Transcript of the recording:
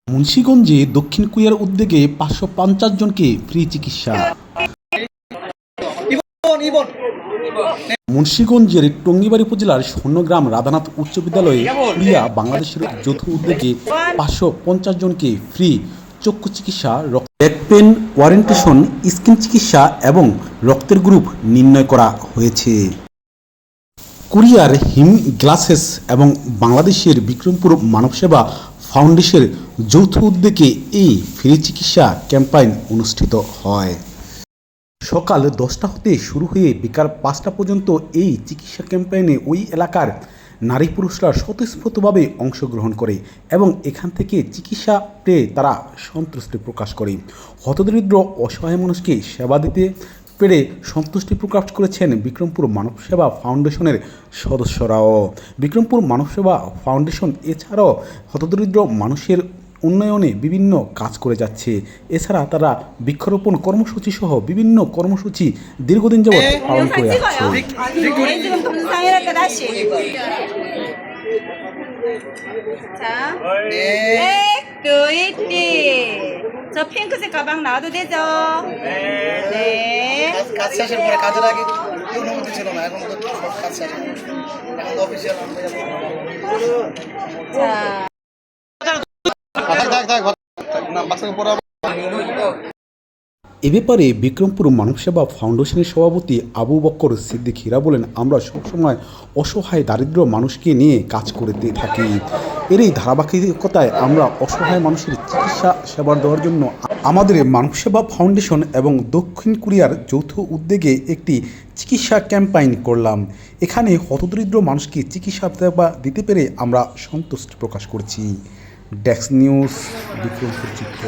মুন্সিগঞ্জে দক্ষিণ কোরিয়ার উদ্যোগে 550 জনকে ফ্রি চিকিৎসা। মুন্সিগঞ্জের টঙ্গিবাড়ি উপজেলার স্বর্ণগ্রাম রাধানাথ উচ্চ বিদ্যালয়ে কোরিয়া বাংলাদেশের যৌথ উদ্যোগে 550 জনকে ফ্রি চক্ষু চিকিৎসা, ব্যাক পেন ওয়ারেন্টেশন, স্কিন চিকিৎসা এবং রক্তের গ্রুপ নির্ণয় করা হয়েছে। কোরিয়ার হিম গ্লাসেস এবং বাংলাদেশের বিক্রমপুর মানবসেবা ফাউন্ডেশনের যৌথ উদ্যোগে এই ফ্রি চিকিৎসা ক্যাম্পেইন অনুষ্ঠিত হয়। সকাল 10টা হতে শুরু হয়ে বিকাল 5টা পর্যন্ত এই চিকিৎসা ক্যাম্পেইনে ওই এলাকার নারী পুরুষরা স্বতঃস্ফূর্তভাবে অংশগ্রহণ করে এবং এখান থেকে চিকিৎসা পেয়ে তারা সন্তুষ্টি প্রকাশ করে। হতদরিদ্র অসহায় মানুষকে সেবা দিতে পেরে সন্তুষ্টি প্রকাশ করেছেন বিক্রমপুর মানবসেবা ফাউন্ডেশনের সদস্যরাও। বিক্রমপুর মানবসেবা ফাউন্ডেশন এছাড়াও হতদরিদ্র মানুষের উন্নয়নে বিভিন্ন কাজ করে যাচ্ছে। এছাড়া তারা বৃক্ষরোপণ কর্মসূচি সহ বিভিন্ন কর্মসূচি দীর্ঘদিন যাবৎ পালন করে আসছে। 저 핑크색 가방 놔도 되죠? 네. কাজ শেষের পরে কাজের আগে অনুমতি ছিল না, এখন তো সব কাজ শেষ, এখন তো অফিসিয়াল। 자. এ ব্যাপারে বিক্রমপুর মানবসেবা ফাউন্ডেশনের সভাপতি আবু বক্কর সিদ্দিক হীরা বলেন, আমরা সবসময় অসহায় দারিদ্র মানুষকে নিয়ে কাজ করতে থাকি। এর এই ধারাবাহিকতায় আমরা অসহায় মানুষের চিকিৎসা সেবা দেওয়ার জন্য আমাদের মানবসেবা ফাউন্ডেশন এবং দক্ষিণ কোরিয়ার যৌথ উদ্যোগে একটি চিকিৎসা ক্যাম্পেইন করলাম। এখানে হতদরিদ্র মানুষকে চিকিৎসা সেবা দিতে পেরে আমরা সন্তুষ্টি প্রকাশ করছি। ডেস্ক নিউজ, বিক্রমপুর চিত্র।